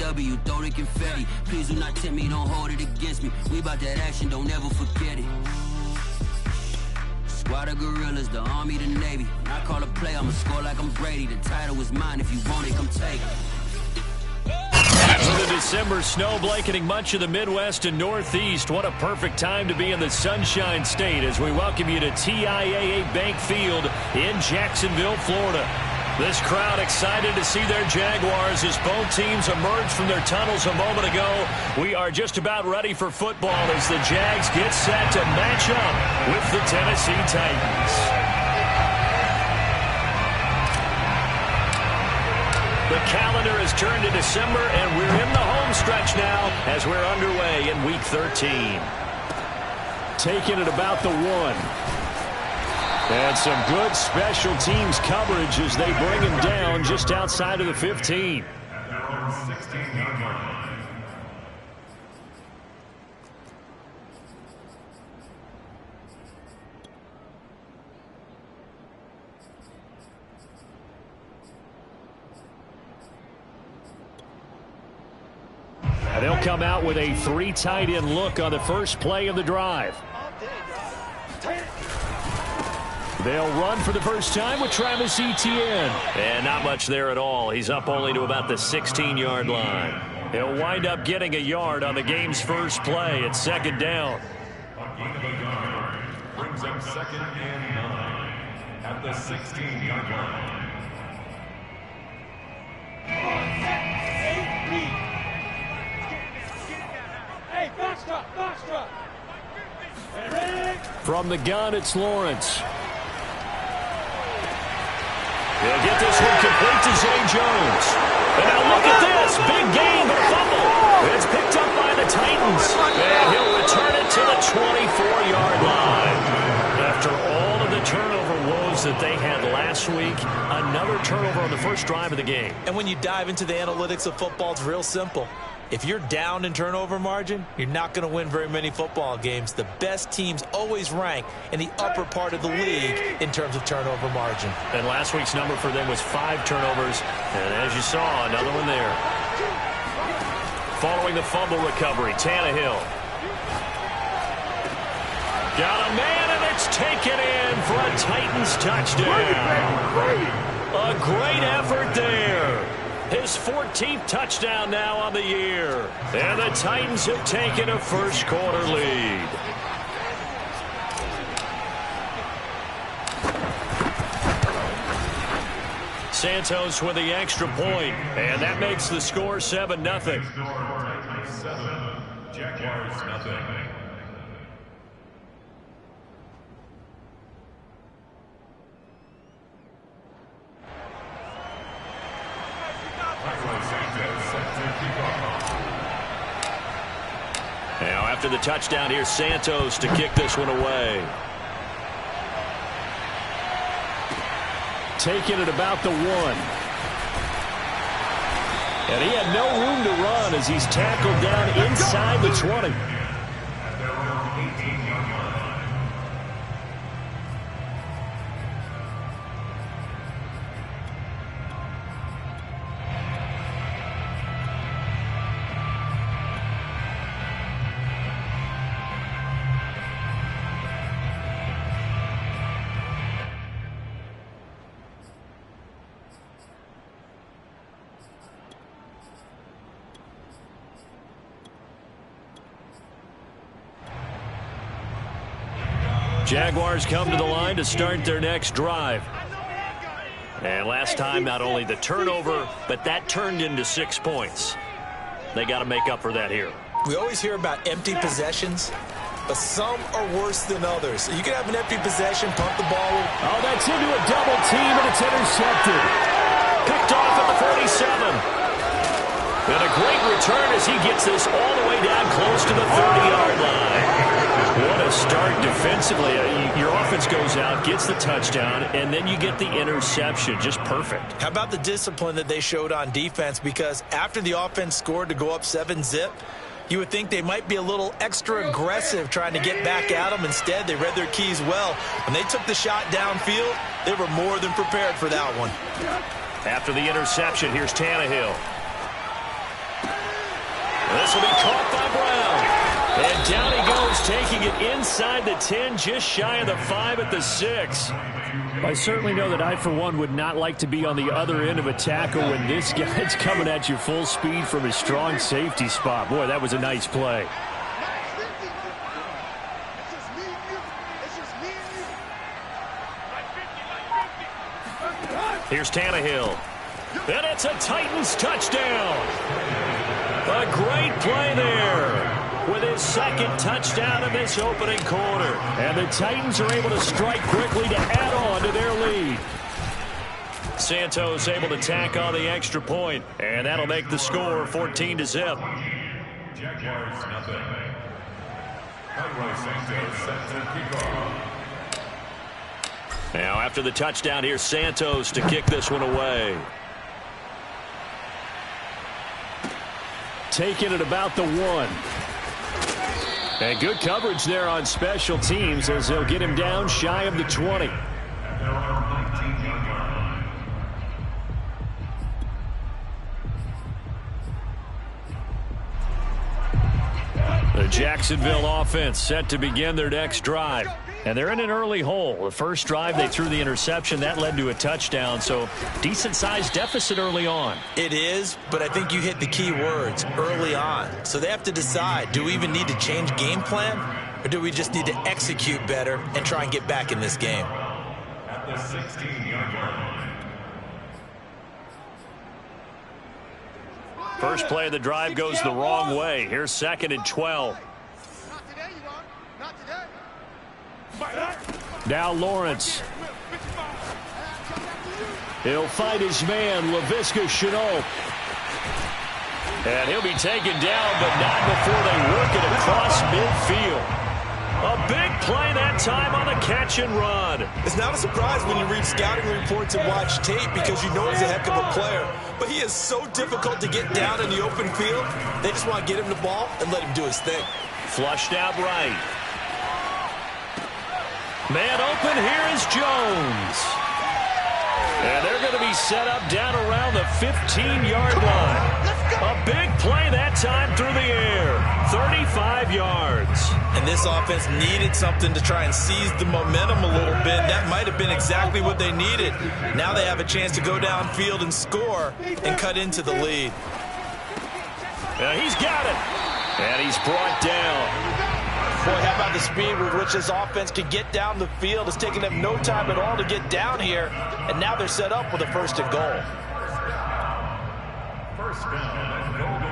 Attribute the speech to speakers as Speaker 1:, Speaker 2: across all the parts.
Speaker 1: W, throw the confetti. Please do not tempt me, don't hold it against me. We about that action, don't ever forget it. Squad of gorillas, the Army, the Navy. When I call a play, I'ma score like I'm Brady. The title is mine, if you want it, come take it.
Speaker 2: With a December snow blanketing much of the Midwest and Northeast, what a perfect time to be in the Sunshine State as we welcome you to TIAA Bank Field in Jacksonville, Florida. This crowd excited to see their Jaguars as both teams emerged from their tunnels a moment ago. We are just about ready for football as the Jags get set to match up with the Tennessee Titans. The calendar has turned to December, and we're in the home stretch now as we're underway in Week 13. Taking it about the 1. And some good special teams coverage as they bring him down just outside of the 15. They'll come out with a 3 tight end look on the first play of the drive. They'll run for the first time with Travis Etienne. And not much there at all. He's up only to about the 16-yard line. He'll wind up getting a yard on the game's first play at second down.
Speaker 3: Brings up 2nd and 9 at the 16-yard line.
Speaker 2: From the gun, it's Lawrence. He'll get this one complete to Zay Jones. And now look at this. Big game, but a fumble. It's picked up by the Titans. And he'll return it to the 24-yard line. After all of the turnover woes that they had last week, another turnover on the first drive of the game.
Speaker 4: And when you dive into the analytics of football, it's real simple. If you're down in turnover margin, you're not going to win very many football games. The best teams always rank in the upper part of the league in terms of turnover margin.
Speaker 2: And last week's number for them was 5 turnovers. And as you saw, another one there. Following the fumble recovery, Tannehill. Got a man, and it's taken in for a Titans touchdown. A great effort there. His 14th touchdown now on the year. And the Titans have taken a first-quarter lead. Santos with the extra point, and that makes the score 7-0.
Speaker 3: Jaguars nothing.
Speaker 2: Now after the touchdown, here's Santos to kick this one away. Taking it about the 1. And he had no room to run as he's tackled down inside the 20. Jaguars come to the line to start their next drive. And last time, not only the turnover, but that turned into 6 points. They got to make up for that here.
Speaker 4: We always hear about empty possessions, but some are worse than others. You can have an empty possession, pump the ball.
Speaker 2: Oh, that's into a double team, and it's intercepted. Picked off at the 47. And a great return as he gets this all the way down close to the 30-yard line. What a start defensively. Your offense goes out, gets the touchdown, and then you get the interception. Just perfect.
Speaker 4: How about the discipline that they showed on defense? Because after the offense scored to go up 7-zip, you would think they might be a little extra aggressive trying to get back at them. Instead, they read their keys well. When they took the shot downfield, they were more than prepared for that one.
Speaker 2: After the interception, here's Tannehill. This will be caught by Brown. And down he goes, taking it inside the 10, just shy of the 5 at the 6. I certainly know that I, for one, would not like to be on the other end of a tackle when this guy's coming at you full speed from his strong safety spot. Boy, that was a nice play. Here's Tannehill. And it's a Titans touchdown. A great play there with his second touchdown in this opening quarter. And the Titans are able to strike quickly to add on to their lead. Santos able to tack on the extra point, and that'll make the score 14-0.
Speaker 3: Jaguars nothing. Carlos Santos set to kick off.
Speaker 2: Now after the touchdown, here's Santos to kick this one away. Taking it about the 1. And good coverage there on special teams as they'll get him down shy of the 20.
Speaker 3: There are 19-yard line.
Speaker 2: The Jacksonville offense set to begin their next drive. And they're in an early hole. The first drive, they threw the interception. That led to a touchdown, so decent-sized deficit early on.
Speaker 4: It is, but I think you hit the key words, early on. So they have to decide, do we even need to change game plan, or do we just need to execute better and try and get back in this game?
Speaker 3: At the 16-yard line.
Speaker 2: First play of the drive goes the wrong way. Here's 2nd and 12.
Speaker 5: Not today, you won't. Not today.
Speaker 2: Now Lawrence. He'll fight his man, Laviska Shenault. And he'll be taken down, but not before they work it across midfield. A big play that time on the catch and run.
Speaker 4: It's not a surprise when you read scouting reports and watch tape because you know he's a heck of a player. But he is so difficult to get down in the open field. They just want to get him the ball and let him do his thing.
Speaker 2: Flushed out right. Man open, here is Jones. And they're going to be set up down around the 15-yard line. A big play that time through the air. 35 yards.
Speaker 4: And this offense needed something to try and seize the momentum a little bit. That might have been exactly what they needed. Now they have a chance to go downfield and score and cut into the lead.
Speaker 2: He's got it. And he's brought down.
Speaker 4: Boy, how about the speed with which this offense can get down the field? It's taken them no time at all to get down here. And now they're set up with a 1st and goal.
Speaker 3: First down and goal to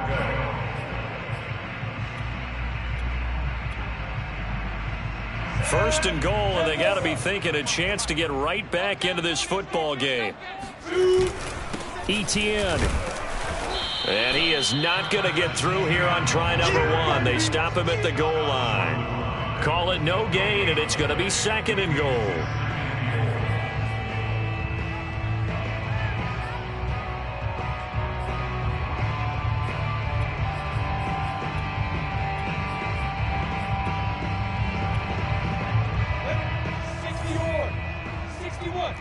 Speaker 3: go.
Speaker 2: 1st and goal, and they got to be thinking a chance to get right back into this football game. Etienne. And he is not going to get through here on try number 1. They stop him at the goal line. Call it no gain, and it's going to be 2nd and goal.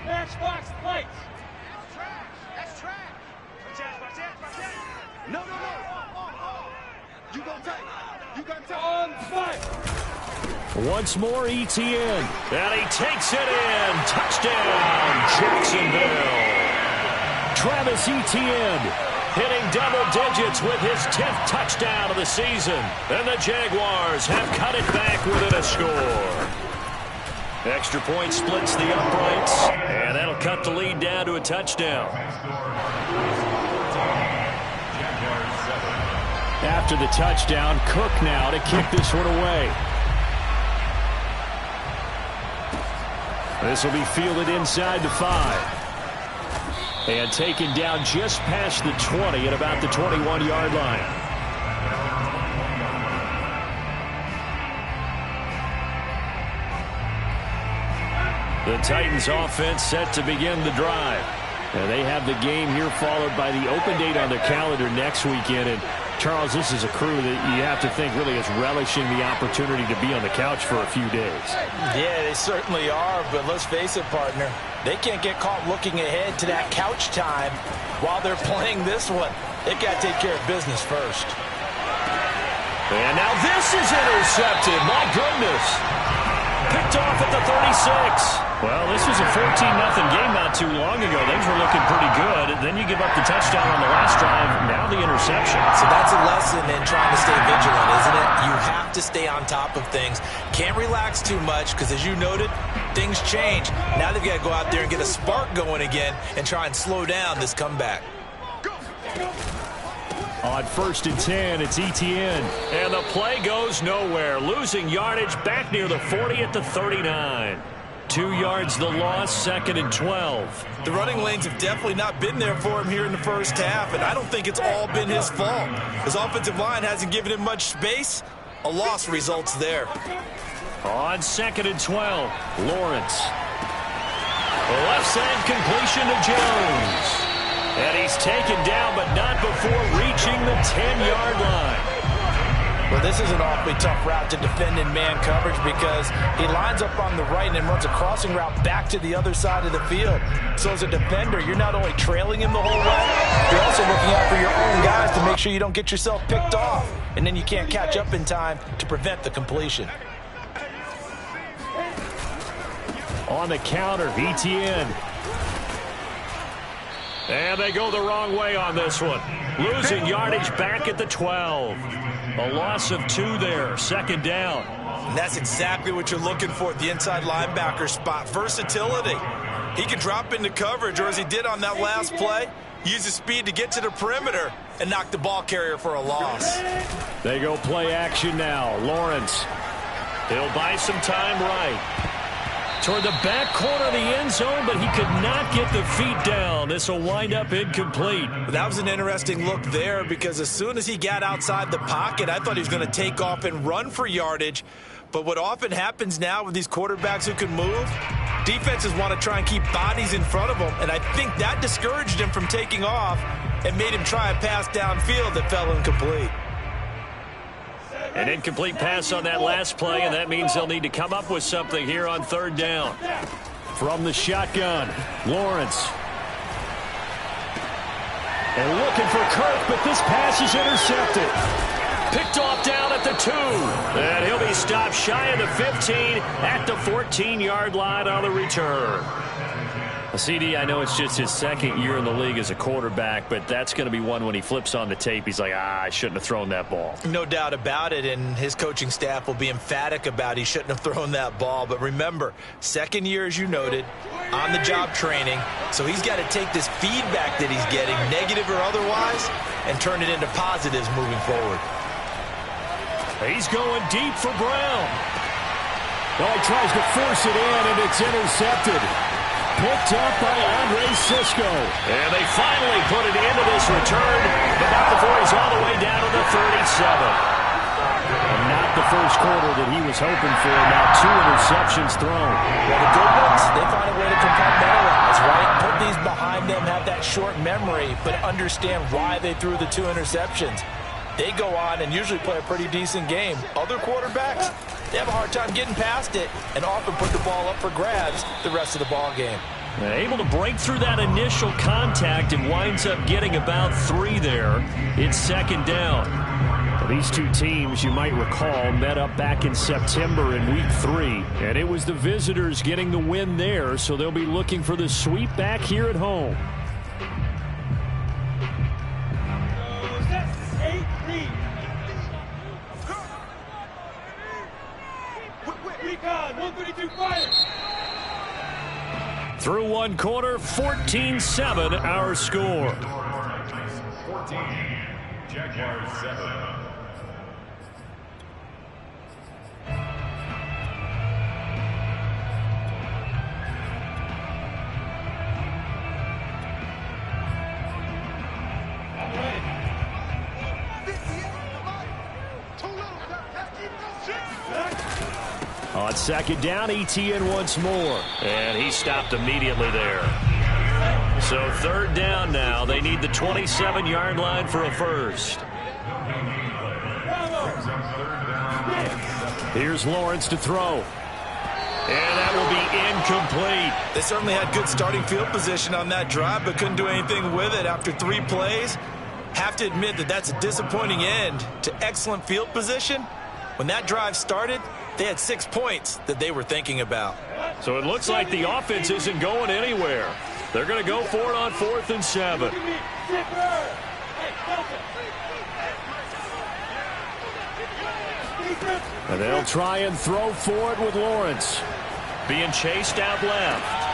Speaker 5: Matchbox lights. That's trash. No. You gonna take. You gonna take. On fire.
Speaker 2: Once more, Etienne. And he takes it in. Touchdown, Jacksonville. Travis Etienne hitting double digits with his 10th touchdown of the season. And the Jaguars have cut it back within a score. Extra point splits the uprights, and that'll cut the lead down to a touchdown. After the touchdown, Cook now to kick this one away. This will be fielded inside the 5. And taken down just past the 20 at about the 21-yard line. The Titans offense set to begin the drive. And they have the game here followed by the open date on their calendar next weekend. And Charles, this is a crew that you have to think really is relishing the opportunity to be on the couch for a few days.
Speaker 4: Yeah, they certainly are, but let's face it, partner. They can't get caught looking ahead to that couch time while they're playing this one. They got to take care of business first.
Speaker 2: And now this is intercepted. My goodness. Picked off at the 36. Well, this was a 14-0 game not too long ago. Things were looking pretty good. Then you give up the touchdown on the last drive. Now the interception.
Speaker 4: So that's a lesson in trying to stay vigilant, isn't it? You have to stay on top of things. Can't relax too much because, as you noted, things change. Now they've got to go out there and get a spark going again and try and slow down this comeback.
Speaker 2: On 1st and 10, it's ETN. And the play goes nowhere. Losing yardage back near the 40 at the 39. 2 yards the loss, 2nd and 12.
Speaker 4: The running lanes have definitely not been there for him here in the first half, and I don't think it's all been his fault. His offensive line hasn't given him much space. A loss results there.
Speaker 2: On 2nd and 12, Lawrence. Left side completion to Jones. And he's taken down, but not before reaching the 10-yard line.
Speaker 4: Well, this is an awfully tough route to defend in man coverage because he lines up on the right and then runs a crossing route back to the other side of the field. So as a defender, you're not only trailing him the whole way, you're also looking out for your own guys to make sure you don't get yourself picked off. And then you can't catch up in time to prevent the completion.
Speaker 2: On the counter, ETN. And they go the wrong way on this one. Losing yardage back at the 12. A loss of 2 there, 2nd down.
Speaker 4: And that's exactly what you're looking for at the inside linebacker spot. Versatility. He can drop into coverage, or as he did on that last play, use his speed to get to the perimeter and knock the ball carrier for a loss.
Speaker 2: They go play action now. Lawrence. He'll buy some time right. Toward the back corner of the end zone, but he could not get the feet down. This will wind up incomplete.
Speaker 4: That was an interesting look there because as soon as he got outside the pocket, I thought he was going to take off and run for yardage. But what often happens now with these quarterbacks who can move, defenses want to try and keep bodies in front of them, and I think that discouraged him from taking off and made him try a pass downfield that fell incomplete.
Speaker 2: An incomplete pass on that last play, and that means they'll need to come up with something here on 3rd down. From the shotgun, Lawrence. And looking for Kirk, but this pass is intercepted. Picked off down at the 2. And he'll be stopped shy of the 15 at the 14-yard line on the return. CD, I know it's just his 2nd year in the league as a quarterback, but that's going to be one when he flips on the tape, he's like, I shouldn't have thrown that ball.
Speaker 4: No doubt about it, and his coaching staff will be emphatic about he shouldn't have thrown that ball. But remember, 2nd year, as you noted, on-the-job training, so he's got to take this feedback that he's getting, negative or otherwise, and turn it into positives moving forward.
Speaker 2: He's going deep for Brown. Well, he tries to force it in, and it's intercepted. Picked up by Andre Sisco. And they finally put it into this return, but not before he's all the way down to the 37. And not the first quarter that he was hoping for. Now 2 interceptions thrown.
Speaker 4: Well, the good ones, they find a way to compartmentalize, right? Put these behind them, have that short memory, but understand why they threw the 2 interceptions. They go on and usually play a pretty decent game. Other quarterbacks, they have a hard time getting past it and often put the ball up for grabs the rest of the ball game.
Speaker 2: Able to break through that initial contact and winds up getting about 3 there. It's 2nd down. Well, these 2 teams, you might recall, met up back in September in Week 3. And it was the visitors getting the win there, so they'll be looking for the sweep back here at home. Through 1 quarter, 14-7 our score.
Speaker 3: 14, Jaguars 7.
Speaker 2: On 2nd down, ETN once more. And he stopped immediately there. So 3rd down now. They need the 27-yard line for a first. Here's Lawrence to throw. And that will be incomplete.
Speaker 4: They certainly had good starting field position on that drive, but couldn't do anything with it after 3 plays. Have to admit that that's a disappointing end to excellent field position. When that drive started, they had 6 points that they were thinking about.
Speaker 2: So it looks like the offense isn't going anywhere. They're going to go for it on 4th and 7. And they'll try and throw for it with Lawrence. Being chased out left.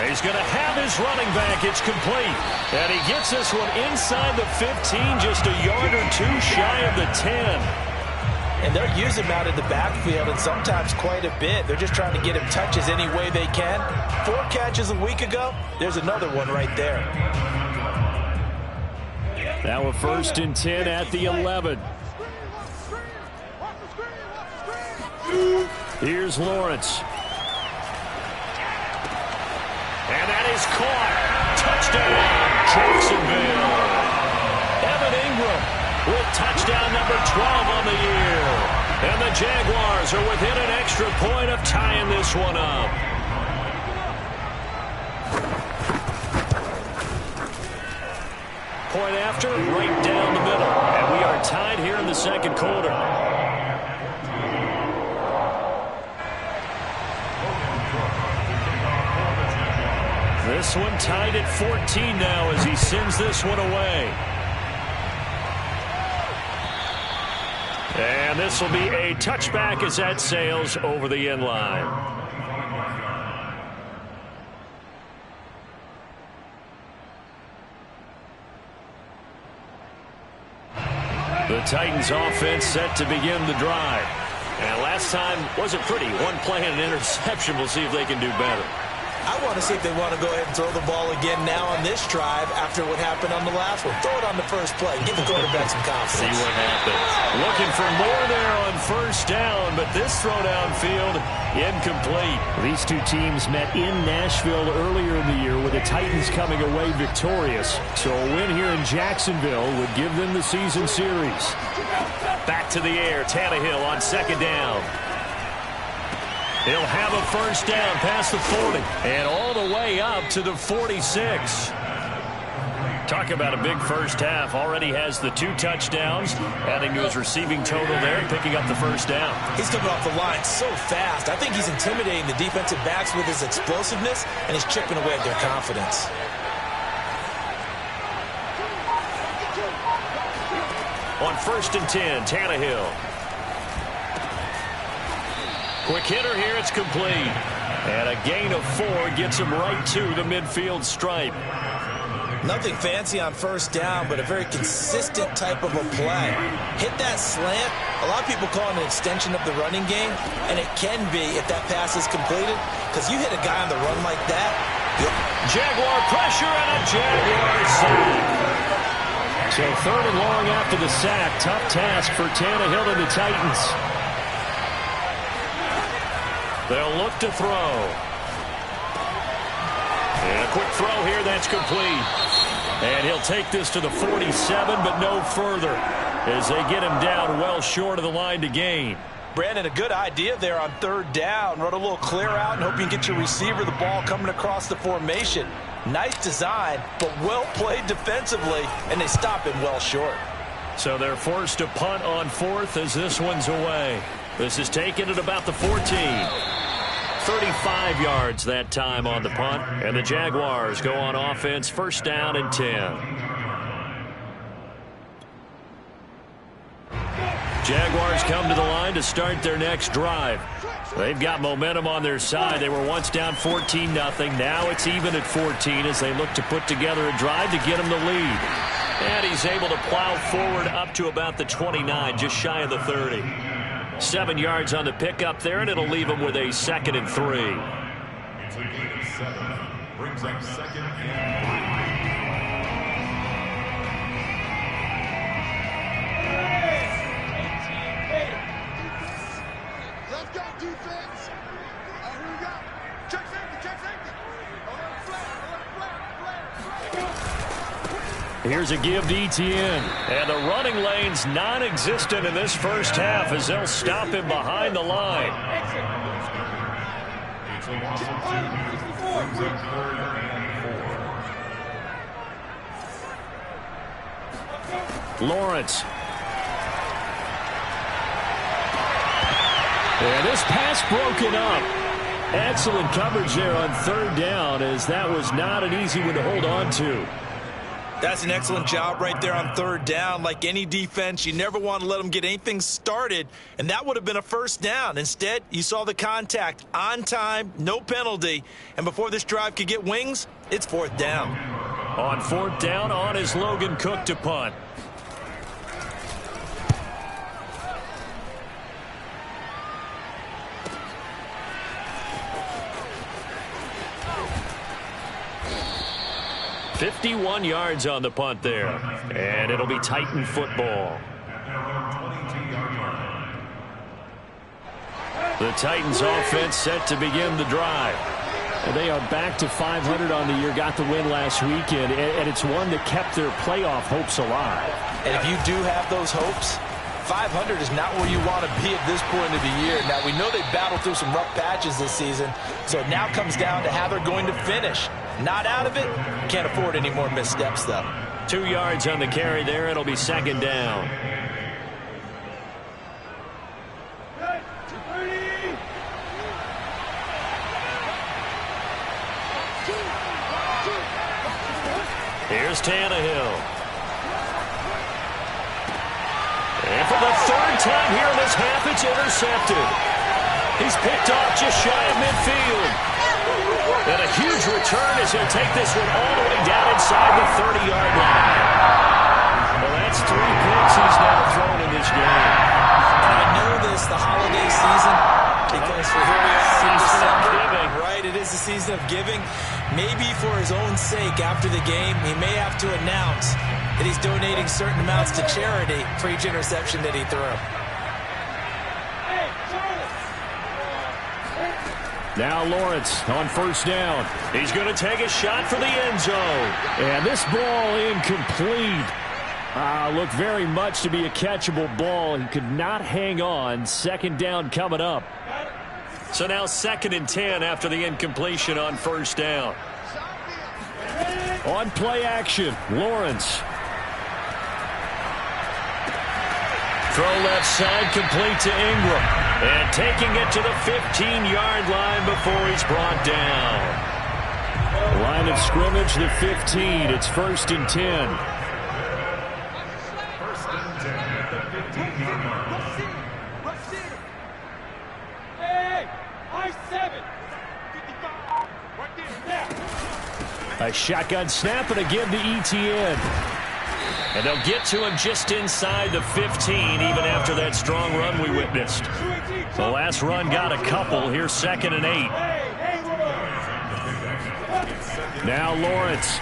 Speaker 2: He's going to have his running back. It's complete. And he gets this one inside the 15, just a yard or two shy of the 10.
Speaker 4: And they'll use him out in the backfield, and sometimes quite a bit. They're just trying to get him touches any way they can. 4 catches a week ago. There's another one right there.
Speaker 2: Now a 1st and 10 at the 11. Here's Lawrence. And that is caught. Touchdown, Jacksonville. Evan Ingram with touchdown number 12 on the year. And the Jaguars are within an extra point of tying this one up. Point after, right down the middle. And we are tied here in the second quarter. This one tied at 14 now as he sends this one away. And this will be a touchback as that sails over the end line. The Titans offense set to begin the drive. And last time wasn't pretty. One play and an interception. We'll see if they can do better.
Speaker 4: I want to see if they want to go ahead and throw the ball again now on this drive after what happened on the last one. Throw it on the first play. Give the quarterback some confidence.
Speaker 2: See what happens. Looking for more there on 1st down, but this throw downfield incomplete. These two teams met in Nashville earlier in the year with the Titans coming away victorious. So a win here in Jacksonville would give them the season series. Back to the air. Tannehill on 2nd down. He'll have a 1st down past the 40 and all the way up to the 46. Talk about a big first half. Already has the 2 touchdowns, adding to his receiving total there and picking up the 1st down.
Speaker 4: He's coming off the line so fast. I think he's intimidating the defensive backs with his explosiveness, and he's chipping away at their confidence.
Speaker 2: On 1st and 10, Tannehill. Quick hitter here, it's complete. And a gain of 4 gets him right to the midfield stripe.
Speaker 4: Nothing fancy on 1st down, but a very consistent type of a play. Hit that slant. A lot of people call it an extension of the running game, and it can be if that pass is completed, because you hit a guy on the run like that.
Speaker 2: Jaguar pressure and a Jaguar sack. So 3rd and long after the sack. Tough task for Tannehill and the Titans. They'll look to throw. And a quick throw here, that's complete. And he'll take this to the 47, but no further, as they get him down well short of the line to gain.
Speaker 4: Brandon, a good idea there on 3rd down. Run a little clear out and hope you can get your receiver the ball coming across the formation. Nice design, but well played defensively, and they stop him well short.
Speaker 2: So they're forced to punt on 4th as this one's away. This is taken at about the 14. 35 yards that time on the punt, and the Jaguars go on offense 1st down and 10. Jaguars come to the line to start their next drive. They've got momentum on their side. They were once down 14-0. Now it's even at 14 as they look to put together a drive to get them the lead. And he's able to plow forward up to about the 29, just shy of the 30. 7 yards on the pickup there, and it'll leave him with a 2nd and 3.
Speaker 3: It's a gain of 7. Brings up 2nd and
Speaker 5: 3. Let's go, defense. Here we go. Check safety, check safety.
Speaker 2: Here's a give to Etienne. And the running lane's non-existent in this first half as they'll stop him behind the line.
Speaker 3: It's a loss of 2. Brings up 3rd and 4.
Speaker 2: Lawrence. And this pass broken up. Excellent coverage there on third down, as that was not an easy one to hold on to.
Speaker 4: That's an excellent job right there on third down. Like any defense, you never want to let them get anything started, and that would have been a first down. Instead, you saw the contact on time, no penalty, and before this drive could get wings, it's fourth down.
Speaker 2: On fourth down, on is Logan Cook to punt. "51 yards on the punt there, and it'll be Titan football." The Titans offense set to begin the drive. And they are back to 500 on the year, got the win last weekend, and it's one that kept their playoff hopes alive.
Speaker 4: And if you do have those hopes, 500 is not where you want to be at this point of the year. Now, we know they've battled through some rough patches this season, so it now comes down to how they're going to finish. Not out of it. Can't afford any more missteps, though.
Speaker 2: 2 yards on the carry there. It'll be second down. Here's Tannehill. And for the third time here in this half, it's intercepted. He's picked off just shy of midfield. And a huge return as he'll take this one all the way down inside the 30-yard line. Well, that's 3 picks he's now thrown in this game.
Speaker 4: And I know this, the holiday season, because for here we are in December, right? It is the season of giving. Maybe for his own sake, after the game, he may have to announce that he's donating certain amounts to charity for each interception that he threw.
Speaker 2: Now Lawrence on first down. He's going to take a shot for the end zone. And this ball incomplete. Looked very much to be a catchable ball. He could not hang on. Second down coming up. So now 2nd and 10 after the incompletion on first down. On play action, Lawrence. Throw left side, complete to Ingram. And taking it to the 15-yard line before he's brought down. Line of scrimmage, the 15. It's 1st and 10.
Speaker 3: First and 10 at the 15-yard line.
Speaker 5: Hey, I-7. 55. Right there. Now.
Speaker 2: A shotgun snap and again to ETN. And they'll get to him just inside the 15, even after that strong run we witnessed. The last run got a couple. Here's 2nd and 8. Now Lawrence.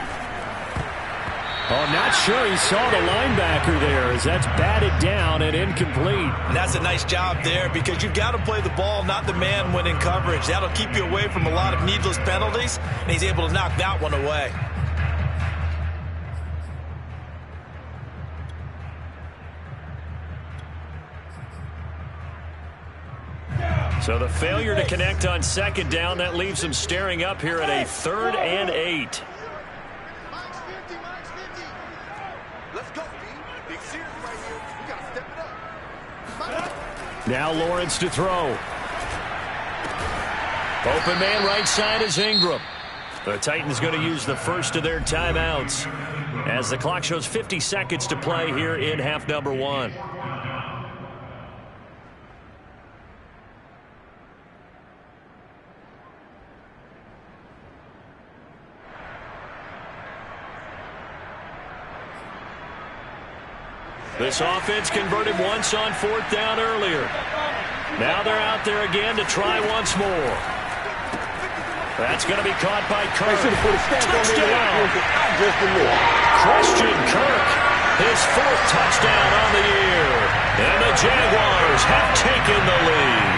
Speaker 2: Oh, not sure he saw the linebacker there as that's batted down and incomplete.
Speaker 4: And that's a nice job there because you've got to play the ball, not the man when in coverage. That'll keep you away from a lot of needless penalties, and he's able to knock that one away.
Speaker 2: So the failure to connect on 2nd down, that leaves him staring up here at a 3rd and 8.
Speaker 5: Let's go, D. Big series right here. We got to step it up.
Speaker 2: Now Lawrence to throw. Open man right side is Ingram. The Titans going to use the first of their timeouts as the clock shows 50 seconds to play here in half number 1. This offense converted once on 4th down earlier. Now they're out there again to try once more. That's going to be caught by Kirk. Touchdown! Christian Kirk, his 4th touchdown on the year. And the Jaguars have taken the lead.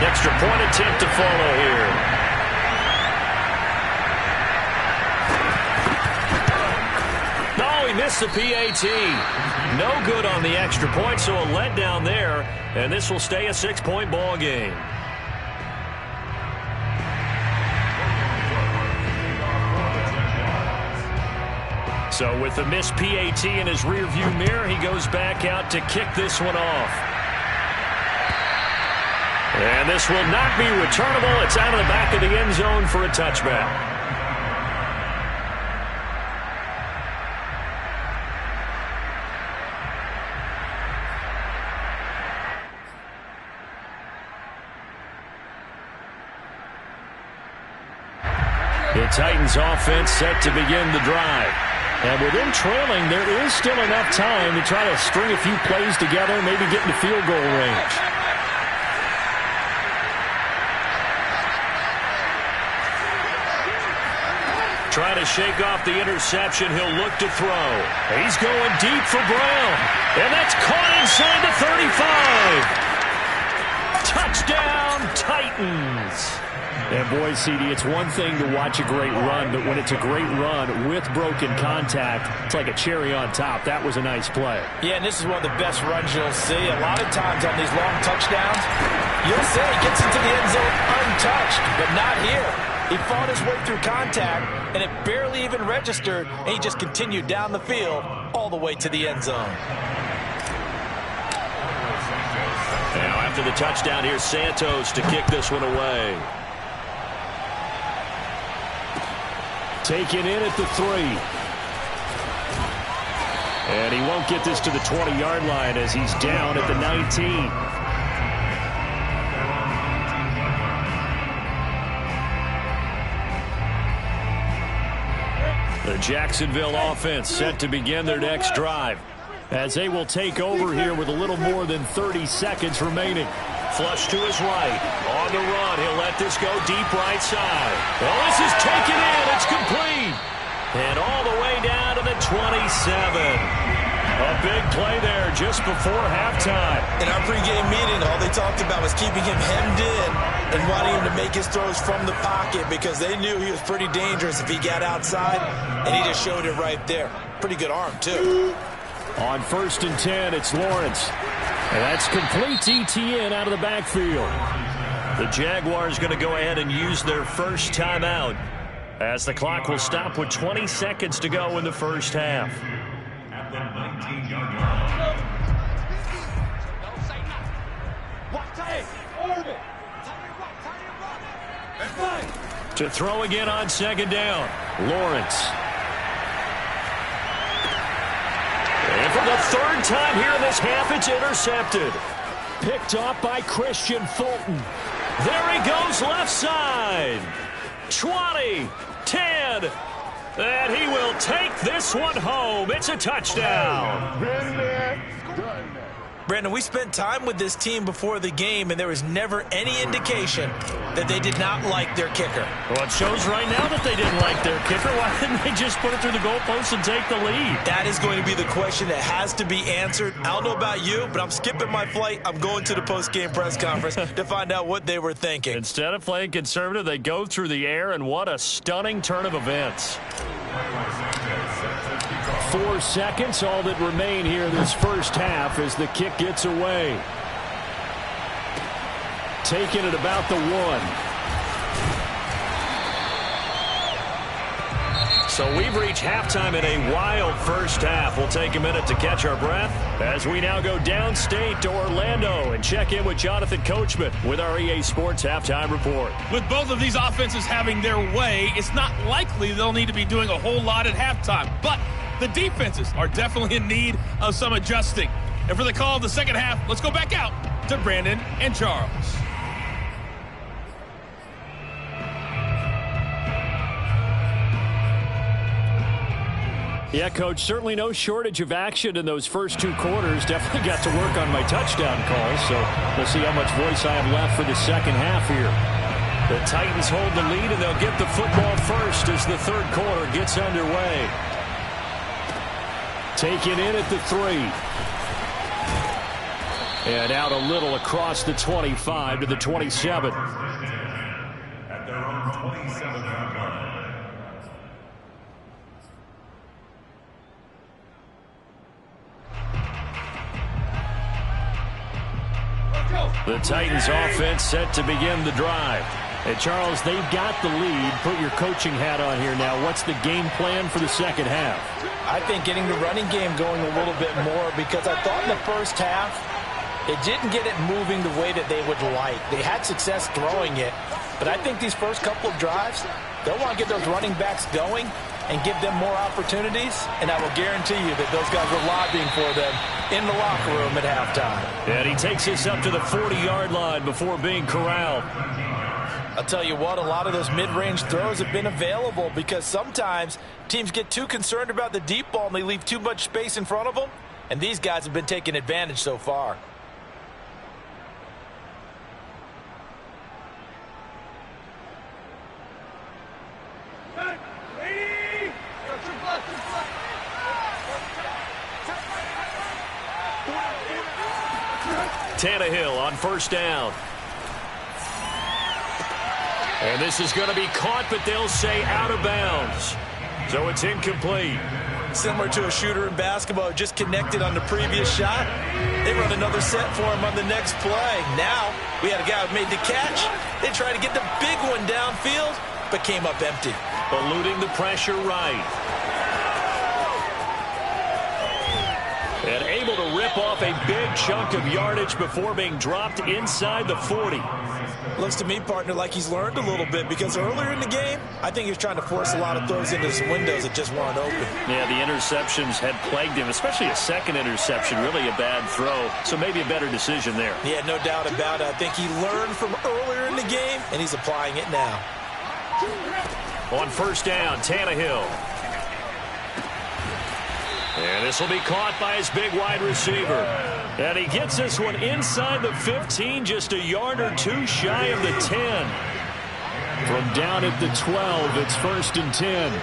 Speaker 2: Extra point attempt to follow here. No, he missed the PAT. No good on the extra point, so a letdown there. And this will stay a 6-point ball game. So with the missed PAT in his rearview mirror, he goes back out to kick this one off. And this will not be returnable. It's out of the back of the end zone for a touchback. The Titans offense set to begin the drive. And with them trailing, there is still enough time to try to string a few plays together, maybe get into field goal range. Trying to shake off the interception. He'll look to throw. He's going deep for Brown. And that's caught inside the 35. Touchdown, Titans. And boy, CD, it's one thing to watch a great run, but when it's a great run with broken contact, it's like a cherry on top. That was a nice play.
Speaker 4: Yeah, and this is one of the best runs you'll see. A lot of times on these long touchdowns, you'll say he gets into the end zone untouched, but not here. He fought his way through contact, and it barely even registered, and he just continued down the field all the way to the end zone.
Speaker 2: Now after the touchdown, here's Santos to kick this one away. Taken in at the 3. And he won't get this to the 20-yard line as he's down at the 19. The Jacksonville offense set to begin their next drive as they will take over here with a little more than 30 seconds remaining. Flush to his right. On the run. He'll let this go deep right side. Well, this is taken in. It's complete. And all the way down to the 27. A big play there just before halftime.
Speaker 4: In our pregame meeting, all they talked about was keeping him hemmed in and wanting him to make his throws from the pocket because they knew he was pretty dangerous if he got outside, and he just showed it right there. Pretty good arm, too.
Speaker 2: On 1st and 10, it's Lawrence. And that's complete ETN out of the backfield. The Jaguars going to go ahead and use their first timeout as the clock will stop with 20 seconds to go in the first half.
Speaker 3: At the 19-yard line.
Speaker 2: To throw again on 2nd down, Lawrence. And for the 3rd time here in this half, it's intercepted. Picked off by Christian Fulton. There he goes left side. 20, 10, and he will take this one home. It's a touchdown.
Speaker 4: Brandon, we spent time with this team before the game, and there was never any indication that they did not like their kicker.
Speaker 2: Well, it shows right now that they didn't like their kicker. Why didn't they just put it through the goalpost and take the lead?
Speaker 4: That is going to be the question that has to be answered. I don't know about you, but I'm skipping my flight. I'm going to the post-game press conference to find out what they were thinking.
Speaker 2: Instead of playing conservative, they go through the air, and what a stunning turn of events. 4 seconds, all that remain here this first half as the kick gets away. Taking it about the 1. So we've reached halftime in a wild first half. We'll take a minute to catch our breath as we now go downstate to Orlando and check in with Jonathan Coachman with our EA Sports Halftime Report.
Speaker 6: With both of these offenses having their way, it's not likely they'll need to be doing a whole lot at halftime. But the defenses are definitely in need of some adjusting. And for the call of the second half, let's go back out to Brandon and Charles.
Speaker 2: Yeah, Coach, certainly no shortage of action in those first 2 quarters. Definitely got to work on my touchdown calls, so we'll see how much voice I have left for the second half here. The Titans hold the lead, and they'll get the football first as the 3rd quarter gets underway. Taken in at the 3. And out a little across the 25 to the 27.
Speaker 3: At their own 27-yard line.
Speaker 2: The Titans offense set to begin the drive. And Charles, they've got the lead. Put your coaching hat on here now. What's the game plan for the second half?
Speaker 4: I think getting the running game going a little bit more, because I thought in the first half it didn't get it moving the way that they would like. They had success throwing it, but I think these first couple of drives, they'll want to get those running backs going and give them more opportunities, and I will guarantee you that those guys were lobbying for them in the locker room at halftime.
Speaker 2: And he takes this up to the 40-yard line before being corralled.
Speaker 4: I'll tell you what, a lot of those mid-range throws have been available because sometimes teams get too concerned about the deep ball and they leave too much space in front of them, and these guys have been taking advantage so far.
Speaker 2: Tannehill on first down. And this is going to be caught, but they'll say out of bounds. So it's incomplete.
Speaker 4: Similar to a shooter in basketball, just connected on the previous shot. They run another set for him on the next play. Now, we had a guy who made the catch. They tried to get the big one downfield, but came up empty.
Speaker 2: Eluding the pressure right. And able to rip off a big chunk of yardage before being dropped inside the 40.
Speaker 4: Looks to me, partner, like he's learned a little bit, because earlier in the game, I think he was trying to force a lot of throws into some windows that just weren't open.
Speaker 2: Yeah, the interceptions had plagued him, especially a second interception, really a bad throw. So maybe a better decision there.
Speaker 4: Yeah, no doubt about it. I think he learned from earlier in the game, and he's applying it now.
Speaker 2: On first down, Tannehill. And this will be caught by his big wide receiver. And he gets this one inside the 15, just a yard or two shy of the 10. From down at the 12, it's 1st and 10.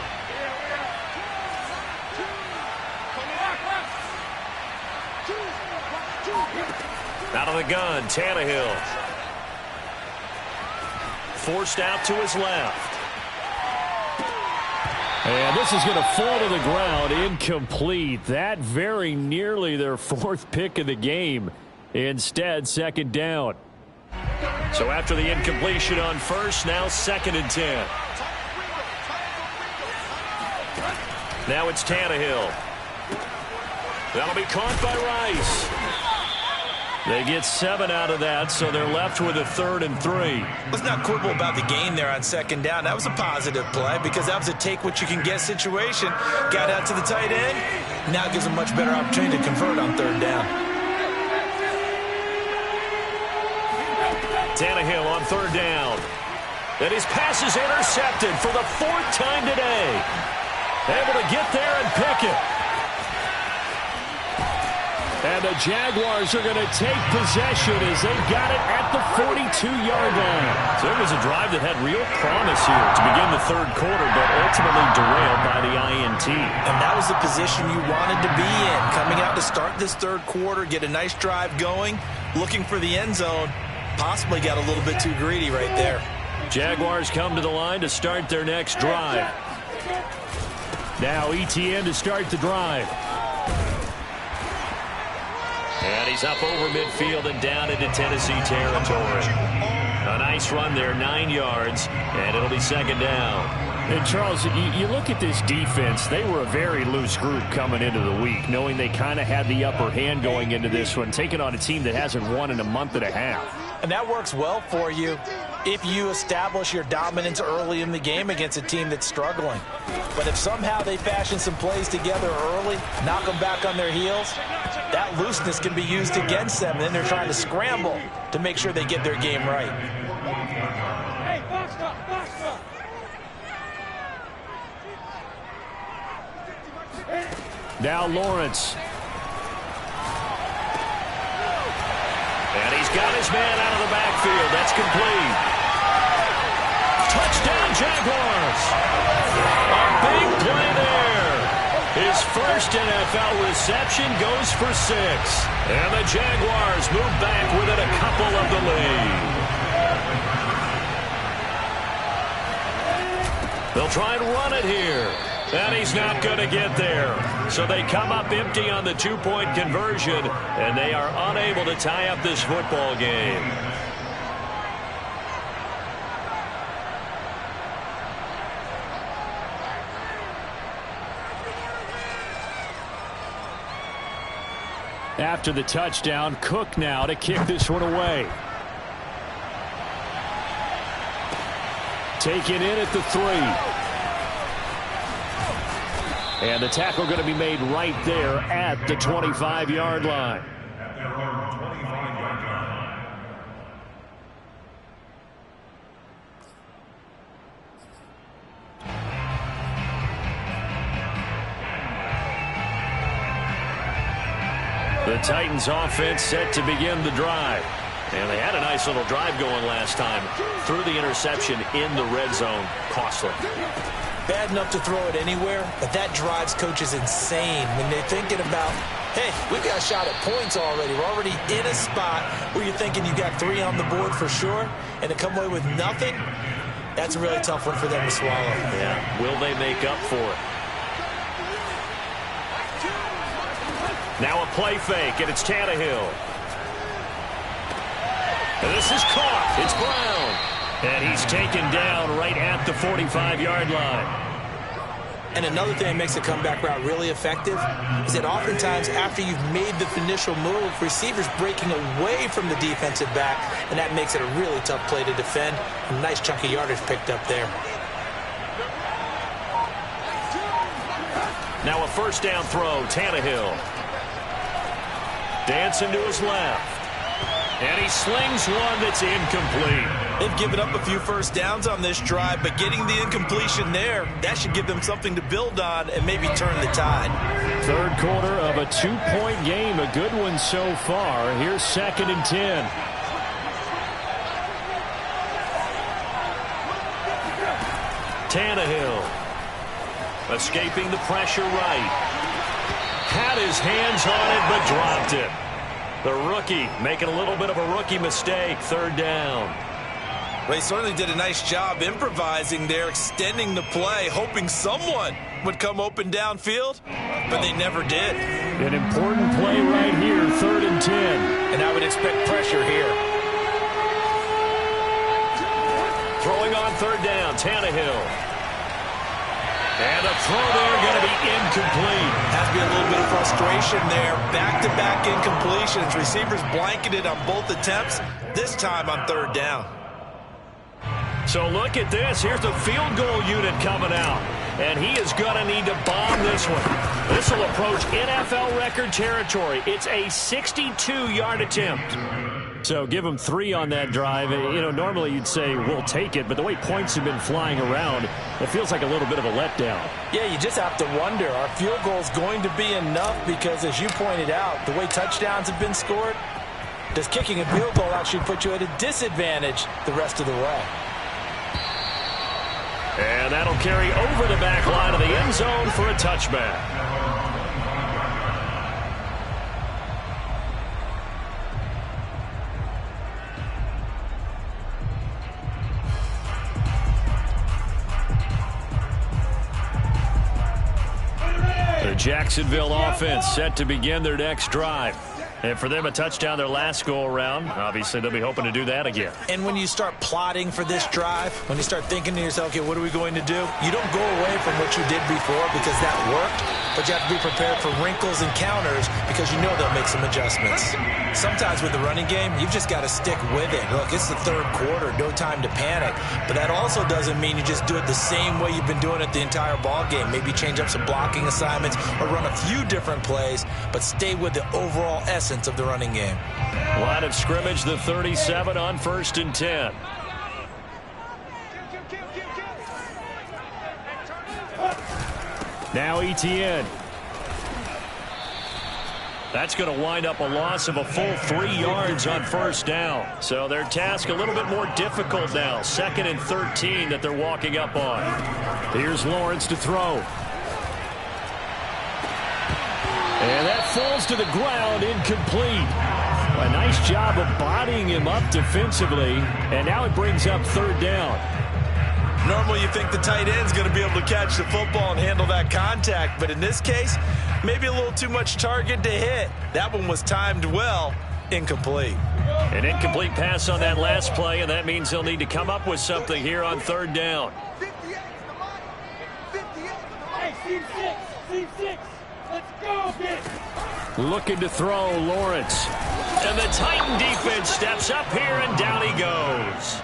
Speaker 2: Out of the gun, Tannehill. Forced out to his left. And this is going to fall to the ground, incomplete. That very nearly their 4th pick of the game. Instead, 2nd down. So after the incompletion on first, now 2nd and 10. Now it's Tannehill. That'll be caught by Rice. They get 7 out of that, so they're left with a 3rd and 3.
Speaker 4: Let's not quibble about the gain there on 2nd down. That was a positive play because that was a take-what-you-can-get situation. Got out to the tight end. Now gives a much better opportunity to convert on 3rd down.
Speaker 2: Tannehill on 3rd down. And his pass is intercepted for the 4th time today. Able to get there and pick it. And the Jaguars are going to take possession as they've got it at the 42-yard line. So it was a drive that had real promise here to begin the 3rd quarter, but ultimately derailed by the INT.
Speaker 4: And that was the position you wanted to be in. Coming out to start this 3rd quarter, get a nice drive going, looking for the end zone. Possibly got a little bit too greedy right there.
Speaker 2: Jaguars come to the line to start their next drive. Now ETN to start the drive. And he's up over midfield and down into Tennessee territory. A nice run there, 9 yards, and it'll be 2nd down. And Charles, you look at this defense, they were a very loose group coming into the week, knowing they kind of had the upper hand going into this one, taking on a team that hasn't won in a month and a half.
Speaker 4: And that works well for you if you establish your dominance early in the game against a team that's struggling. But if somehow they fashion some plays together early, knock them back on their heels, that looseness can be used against them. Then they're trying to scramble to make sure they get their game right.
Speaker 2: Now Lawrence. And he's got his man out of the backfield. That's complete. Touchdown, Jaguars. A big play there. His first NFL reception goes for 6. And the Jaguars move back within a couple of the lead. They'll try and run it here. And he's not going to get there. So they come up empty on the 2-point conversion, and they are unable to tie up this football game. After the touchdown, Cook now to kick this one away. Taken in at the 3. And the tackle going to be made right there at the 25-yard line.
Speaker 3: At their own 25-yard line.
Speaker 2: The Titans offense set to begin the drive. And they had a nice little drive going last time. Threw the interception in the red zone. Costly.
Speaker 4: Bad enough to throw it anywhere, but that drives coaches insane when they're thinking about, hey, we've got a shot at points already. We're already in a spot where you're thinking you got 3 on the board for sure, and to come away with nothing, that's a really tough one for them to swallow.
Speaker 2: Yeah. Will they make up for it? Now a play fake, and it's Tannehill. And this is caught. It's Brown. And he's taken down right at the 45-yard line.
Speaker 4: And another thing that makes a comeback route really effective is that oftentimes after you've made the initial move, receivers breaking away from the defensive back, and that makes it a really tough play to defend. A nice chunk of yardage picked up there.
Speaker 2: Now a first down throw, Tannehill. Dancing to his left. And he slings one that's incomplete.
Speaker 4: They've given up a few first downs on this drive, but getting the incompletion there, that should give them something to build on and maybe turn the tide.
Speaker 2: Third quarter of a 2-point game, a good one so far. Here's 2nd and 10. Tannehill escaping the pressure right. Had his hands on it, but dropped it. The rookie making a little bit of a rookie mistake. 3rd down.
Speaker 4: Well, he certainly did a nice job improvising there, extending the play, hoping someone would come open downfield, but they never did.
Speaker 2: An important play right here, 3rd and 10.
Speaker 4: And I would expect pressure here.
Speaker 2: Throwing on 3rd down, Tannehill. And a throw there going to be incomplete.
Speaker 4: Has to be a little bit of frustration there. Back-to-back incompletions. Receivers blanketed on both attempts, this time on 3rd down.
Speaker 2: So look at this. Here's the field goal unit coming out. And he is going to need to bomb this one. This will approach NFL record territory. It's a 62-yard attempt. So give him 3 on that drive. You know, normally you'd say we'll take it, but the way points have been flying around, it feels like a little bit of a letdown.
Speaker 4: Yeah, you just have to wonder, are field goals going to be enough? Because as you pointed out, the way touchdowns have been scored, does kicking a field goal actually put you at a disadvantage the rest of the way?
Speaker 2: And that'll carry over the back line of the end zone for a touchback. The Jacksonville offense set to begin their next drive. And for them, a touchdown their last go-around. Obviously, they'll be hoping to do that again.
Speaker 4: And when you start plotting for this drive, when you start thinking to yourself, okay, what are we going to do? You don't go away from what you did before because that worked, but you have to be prepared for wrinkles and counters because you know they'll make some adjustments. Sometimes with the running game, you've just got to stick with it. Look, it's the 3rd quarter, no time to panic. But that also doesn't mean you just do it the same way you've been doing it the entire ball game. Maybe change up some blocking assignments or run a few different plays, but stay with the overall essence of the running game.
Speaker 2: Line of scrimmage, the 37 on 1st and 10. Now ETN. That's going to wind up a loss of a full 3 yards on 1st down. So their task a little bit more difficult now. 2nd and 13 that they're walking up on. Here's Lawrence to throw. And that falls to the ground, incomplete. A nice job of bodying him up defensively. And now it brings up 3rd down.
Speaker 4: Normally you think the tight end's going to be able to catch the football and handle that contact. But in this case, maybe a little too much target to hit. That one was timed well. Incomplete.
Speaker 2: An incomplete pass on that last play, and that means he'll need to come up with something here on 3rd down.
Speaker 5: 58 58
Speaker 7: Hey, C6, let's go, get it.
Speaker 2: Looking to throw, Lawrence. And the Titan defense steps up here, and down he goes.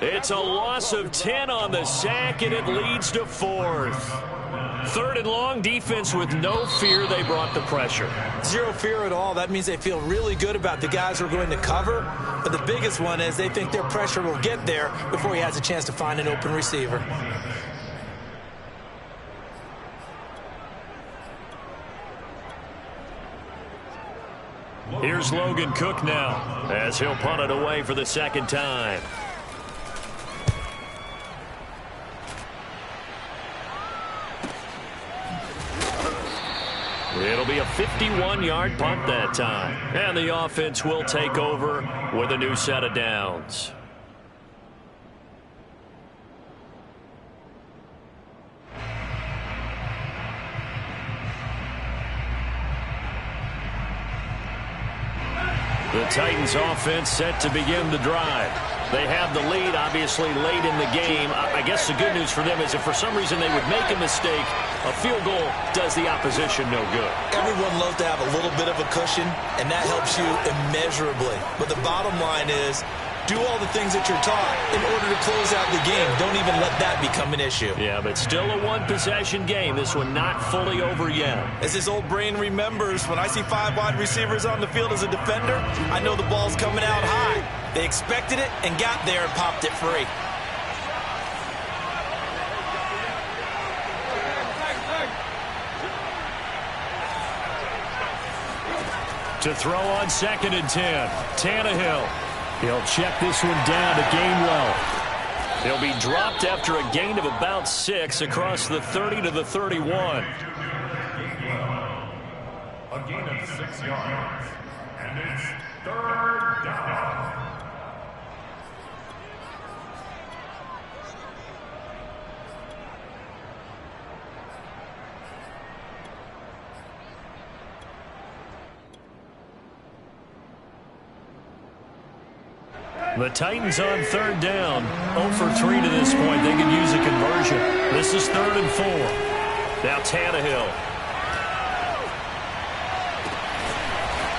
Speaker 2: It's a loss of 10 on the sack, and it leads to 4th. 3rd and long, defense with no fear. They brought the pressure.
Speaker 4: Zero fear at all. That means they feel really good about the guys who are going to cover. But the biggest one is they think their pressure will get there before he has a chance to find an open receiver.
Speaker 2: Here's Logan Cook now, as he'll punt it away for the 2nd time. It'll be a 51-yard punt that time. And the offense will take over with a new set of downs. The Titans offense set to begin the drive. They have the lead, obviously, late in the game. I guess the good news for them is if for some reason they would make a mistake, a field goal does the opposition no good.
Speaker 4: Everyone loves to have a little bit of a cushion, and that helps you immeasurably. But the bottom line is, do all the things that you're taught in order to close out the game. Don't even let that become an issue.
Speaker 2: Yeah, but still a one-possession game. This one not fully over yet.
Speaker 4: As his old brain remembers, when I see 5 wide receivers on the field as a defender, I know the ball's coming out high. They expected it and got there and popped it free.
Speaker 2: To throw on 2nd and 10, Tannehill. He'll check this one down to Gainwell. He'll be dropped after a gain of about 6 across the 30 to the 31.
Speaker 3: A gain of 6 yards. And it's 3rd down.
Speaker 2: The Titans on 3rd down. 0 for 3 to this point. They could use a conversion. This is 3rd and 4. Now Tannehill.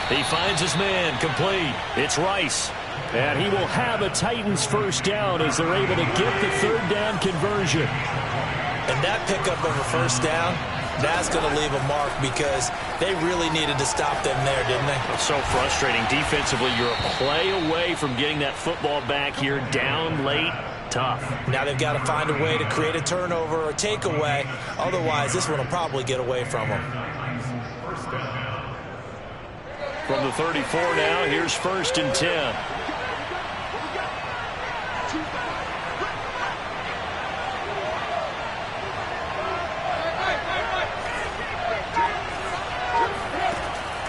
Speaker 2: He finds his man complete. It's Rice. And he will have a Titans 1st down as they're able to get the 3rd down conversion.
Speaker 4: And that pickup of a 1st down, that's going to leave a mark because they really needed to stop them there, didn't they?
Speaker 2: It's so frustrating. Defensively, you're a play away from getting that football back here. Down late, tough.
Speaker 4: Now they've got to find a way to create a turnover or takeaway. Otherwise, this one will probably get away from them.
Speaker 2: From the 34 now, here's 1st and 10.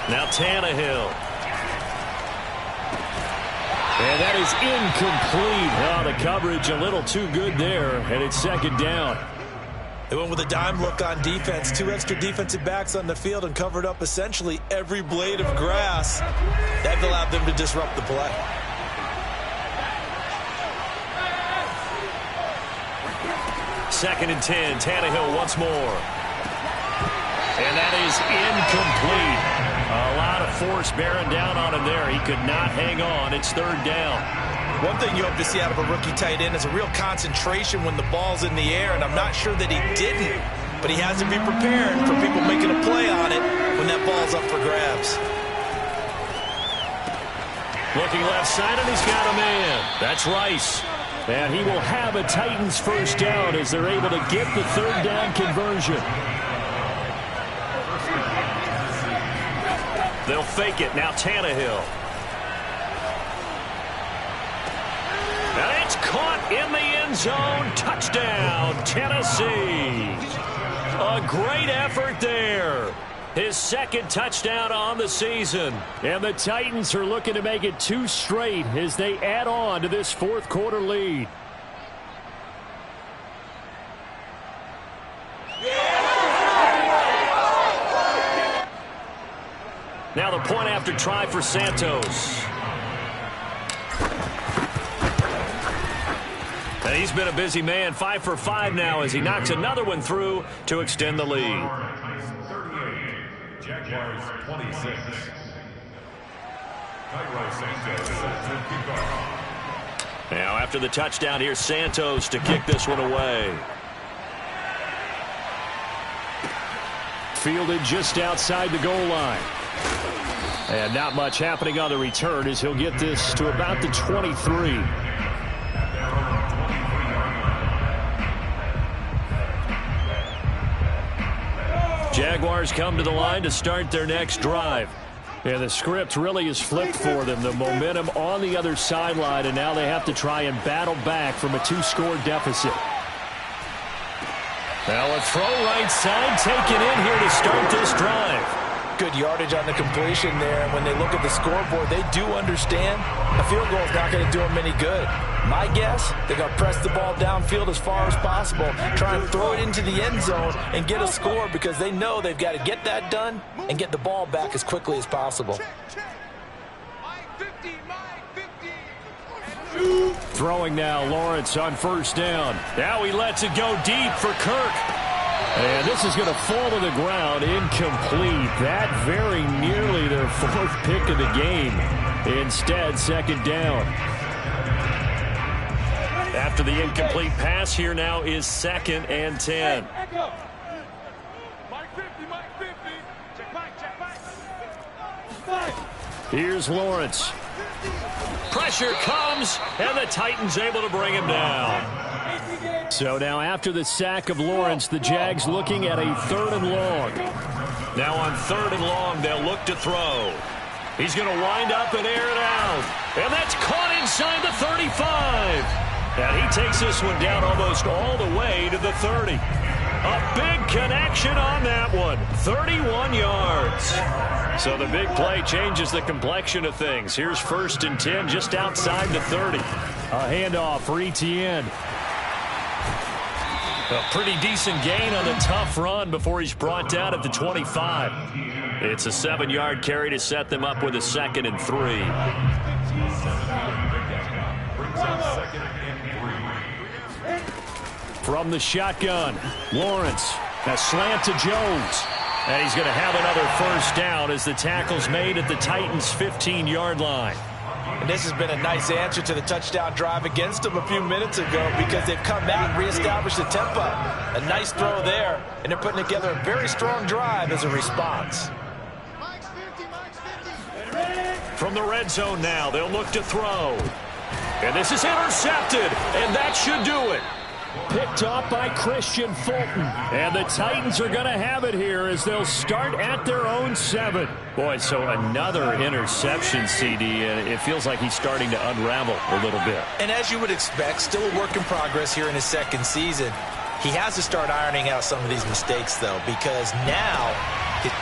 Speaker 2: Now Tannehill. And that is incomplete. Oh, the coverage a little too good there, and it's 2nd down.
Speaker 4: They went with a dime look on defense. 2 extra defensive backs on the field and covered up essentially every blade of grass. That allowed them to disrupt the play.
Speaker 2: Second and 10. Tannehill once more. And that is incomplete. A lot of force bearing down on him there. He could not hang on. It's 3rd down.
Speaker 4: One thing you hope to see out of a rookie tight end is a real concentration when the ball's in the air, and I'm not sure that he didn't, but he has to be prepared for people making a play on it when that ball's up for grabs.
Speaker 2: Looking left side, and he's got a man. That's Rice. And he will have a Titans 1st down as they're able to get the 3rd down conversion. They'll fake it. Now Tannehill. And it's caught in the end zone. Touchdown, Tennessee. A great effort there. His 2nd touchdown on the season. And the Titans are looking to make it 2 straight as they add on to this 4th quarter lead. Now the point after try for Santos. And he's been a busy man. 5 for 5 now as he knocks another one through to extend the lead.
Speaker 3: Jaguars 26. Cairo Santos set to kick off.
Speaker 2: Now after the touchdown, here's Santos to kick this one away. Fielded just outside the goal line. And not much happening on the return as he'll get this to about the 23. Jaguars come to the line to start their next drive. And the script really is flipped for them. The momentum on the other sideline, and now they have to try and battle back from a 2-score deficit. Now a throw right side taken in here to start this drive.
Speaker 4: Good yardage on the completion there. When they look at the scoreboard, they do understand a field goal is not going to do them any good. My guess, they're going to press the ball downfield as far as possible, try and throw it into the end zone and get a score because they know they've got to get that done and get the ball back as quickly as possible.
Speaker 2: Throwing now, Lawrence on first down. Now he lets it go deep for Kirk. And this is going to fall to the ground, incomplete. That very nearly their 4th pick of the game. Instead, second down. After the incomplete pass, here now is 2nd and 10. Here's Lawrence. Pressure comes, and the Titans able to bring him down. So now after the sack of Lawrence, the Jags looking at a 3rd and long. Now on 3rd and long, they'll look to throw. He's going to wind up and air it out. And that's caught inside the 35. And he takes this one down almost all the way to the 30. A big connection on that one. 31 yards. So the big play changes the complexion of things. Here's 1st and 10 just outside the 30. A handoff for Etienne. A pretty decent gain on the tough run before he's brought down at the 25. It's a 7-yard carry to set them up with a 2nd and 3. From the shotgun, Lawrence, a slant to Jones. And he's going to have another first down as the tackle's made at the Titans' 15-yard line.
Speaker 4: And this has been a nice answer to the touchdown drive against them a few minutes ago because they've come back and reestablished the tempo. A nice throw there, and they're putting together a very strong drive as a response.
Speaker 2: From the red zone now, they'll look to throw. And this is intercepted, and that should do it. Picked off by Christian Fulton. And the Titans are going to have it here as they'll start at their own 7. Boy, so another interception, CD, and it feels like he's starting to unravel a little bit.
Speaker 4: And as you would expect, still a work in progress here in his 2nd season. He has to start ironing out some of these mistakes, though, because now...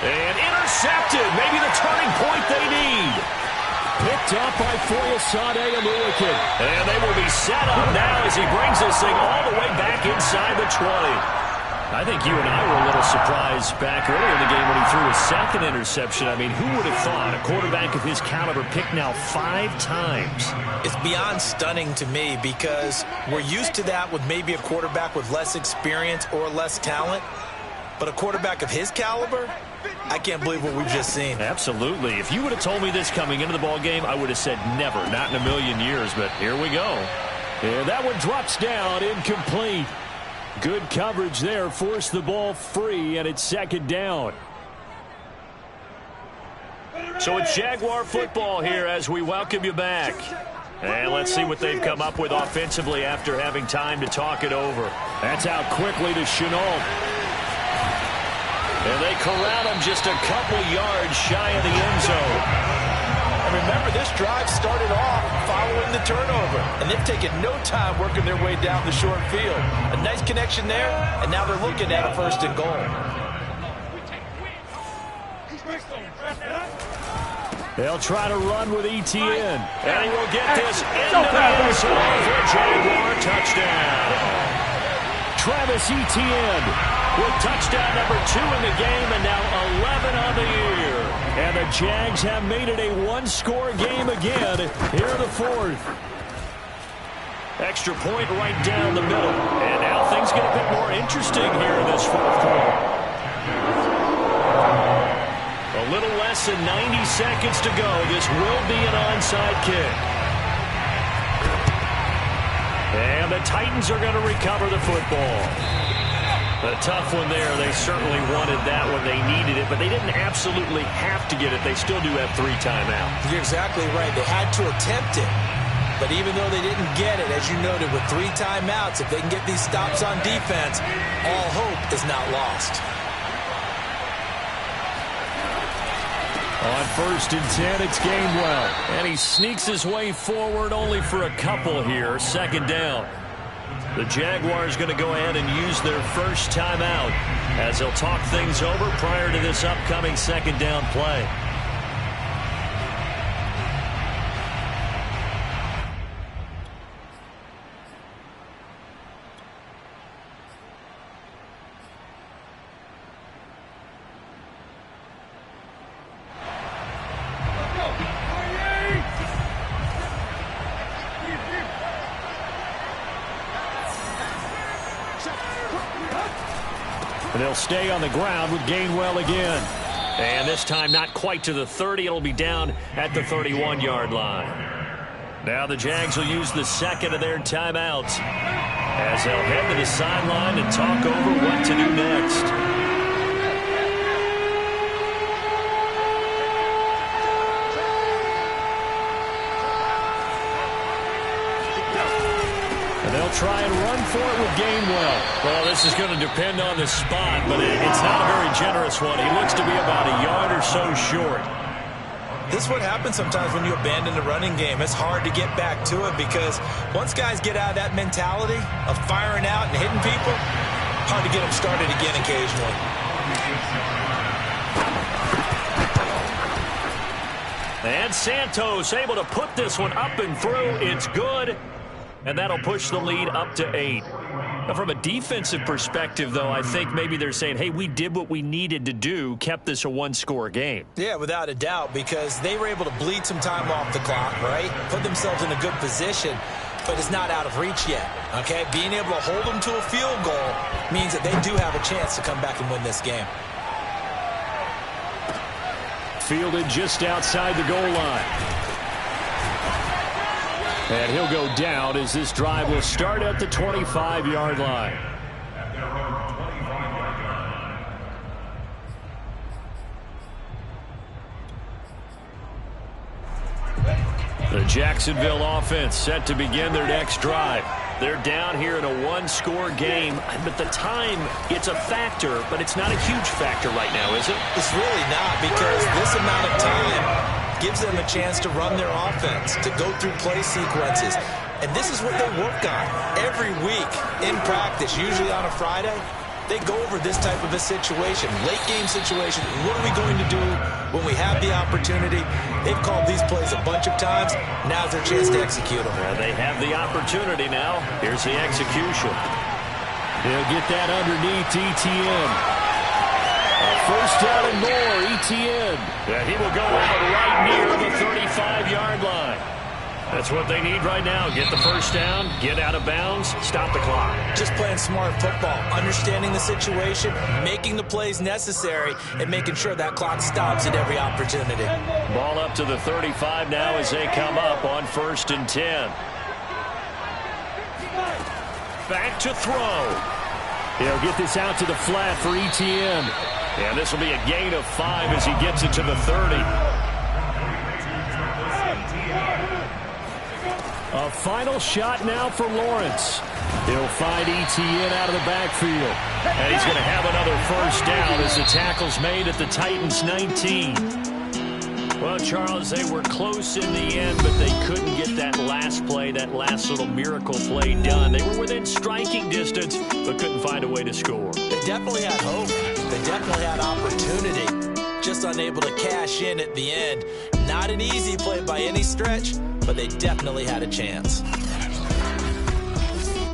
Speaker 2: And intercepted! Maybe the turning point they need. Picked up by Foyesade Aluakin. And they will be set up now as he brings this thing all the way back inside the 20. I think you and I were a little surprised back earlier in the game when he threw his 2nd interception. I mean, who would have thought a quarterback of his caliber picked now 5 times?
Speaker 4: It's beyond stunning to me because we're used to that with maybe a quarterback with less experience or less talent. But a quarterback of his caliber, I can't believe what we've just seen.
Speaker 2: Absolutely. If you would have told me this coming into the ball game, I would have said never, not in a million years. But here we go. And that one drops down, incomplete. Good coverage there, forced the ball free, and it's 2nd down. So it's Jaguar football here as we welcome you back. And let's see what they've come up with offensively after having time to talk it over. That's out quickly to Chenault. And they corral him just a couple yards shy of the end zone.
Speaker 4: And remember, this drive started off following the turnover. And they've taken no time working their way down the short field. A nice connection there, and now they're looking at a 1st and goal.
Speaker 2: They'll try to run with Etienne. And he will get this into the end zone for a Jaguar touchdown. Travis Etienne with touchdown number 2 in the game, and now 11 on the year. And the Jags have made it a 1-score game again here in the 4th. Extra point right down the middle. And now things get a bit more interesting here in this 4th quarter. A little less than 90 seconds to go. This will be an onside kick. And the Titans are going to recover the football. A tough one there. They certainly wanted that when they needed it, but they didn't absolutely have to get it. They still do have 3 timeouts.
Speaker 4: You're exactly right. They had to attempt it. But even though they didn't get it, as you noted, with 3 timeouts, if they can get these stops on defense, all hope is not lost.
Speaker 2: On 1st and 10, it's Gainwell. And he sneaks his way forward only for a couple here. 2nd down. The Jaguars going to go ahead and use their first timeout as they'll talk things over prior to this upcoming 2nd down play. And they'll stay on the ground with Gainwell again. And this time not quite to the 30. It'll be down at the 31-yard line. Now the Jags will use the 2nd of their timeouts as they'll head to the sideline and talk over what to do next. They'll try and run for it with Gainwell. Well, this is going to depend on the spot, but it's not a very generous one. He looks to be about a yard or so short.
Speaker 4: This is what happens sometimes when you abandon the running game. It's hard to get back to it because once guys get out of that mentality of firing out and hitting people, hard to get them started again occasionally.
Speaker 2: And Santos able to put this one up and through. It's good. And that'll push the lead up to 8. Now, from a defensive perspective, though, I think maybe they're saying, hey, we did what we needed to do, kept this a 1-score game.
Speaker 4: Yeah, without a doubt, because they were able to bleed some time off the clock, right? Put themselves in a good position, but it's not out of reach yet, okay? Being able to hold them to a field goal means that they do have a chance to come back and win this game.
Speaker 2: Fielded just outside the goal line. And he'll go down as this drive will start at the 25-yard line. The Jacksonville offense set to begin their next drive. They're down here in a 1-score game, but the time, it's a factor, but it's not a huge factor right now, is it?
Speaker 4: It's really not, because this amount of time gives them a chance to run their offense, to go through play sequences. And this is what they work on every week in practice, usually on a Friday. They go over this type of a situation, late game situation. What are we going to do when we have the opportunity? They've called these plays a bunch of times. Now's their chance to execute them.
Speaker 2: Well, they have the opportunity now. Here's the execution. They'll get that underneath ETN. First down and more, ETN. And he will go out right near the 35-yard line. That's what they need right now. Get the first down, get out of bounds, stop the clock.
Speaker 4: Just playing smart football, understanding the situation, making the plays necessary, and making sure that clock stops at every opportunity.
Speaker 2: Ball up to the 35 now as they come up on 1st and 10. Back to throw. He'll get this out to the flat for ETN. And this will be a gain of 5 as he gets it to the 30. A final shot now for Lawrence. He'll find ETN out of the backfield. And he's going to have another first down as the tackle's made at the Titans' 19. Well, Charles, they were close in the end, but they couldn't get that last play, that last little miracle play done. They were within striking distance, but couldn't find a way to score.
Speaker 4: They definitely had hope. They definitely had opportunity. Just unable to cash in at the end. Not an easy play by any stretch, but they definitely had a chance.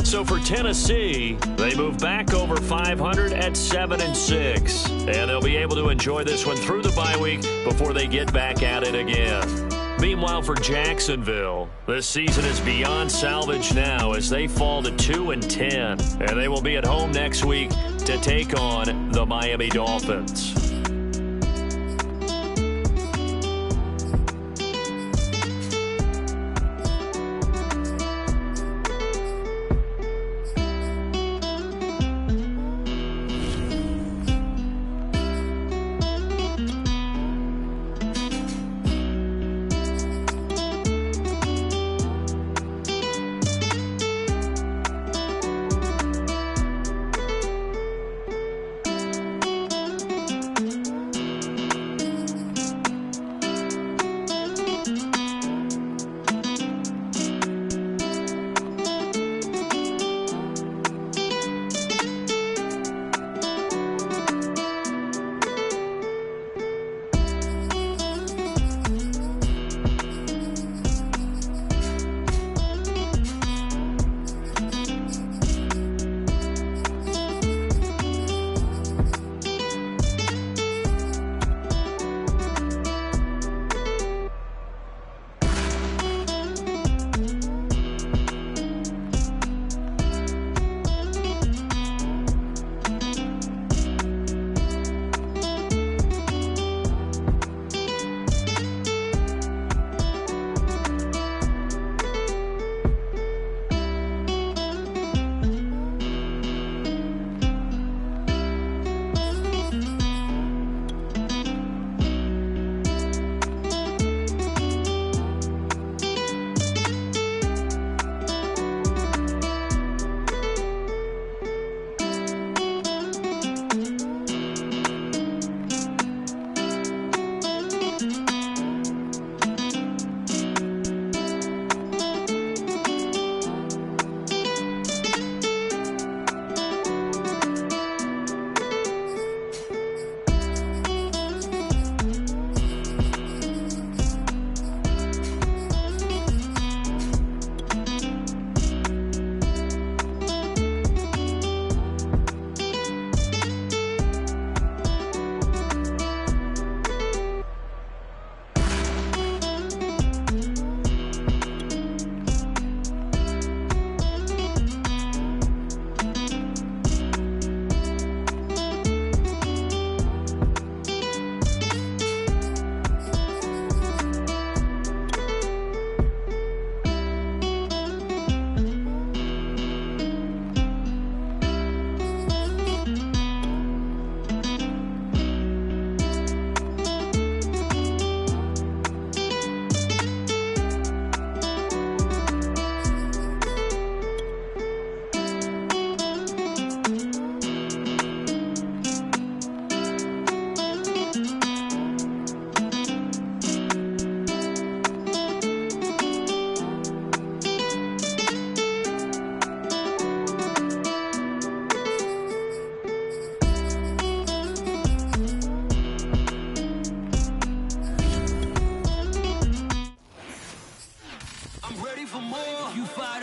Speaker 2: So for Tennessee, they move back over 500 at 7-6. And they'll be able to enjoy this one through the bye week before they get back at it again. Meanwhile, for Jacksonville, this season is beyond salvage now as they fall to 2-10. And they will be at home next week to take on the Miami Dolphins.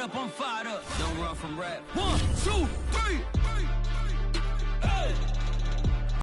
Speaker 1: up, I'm fired up. Don't run from rap. 1, 2, 3.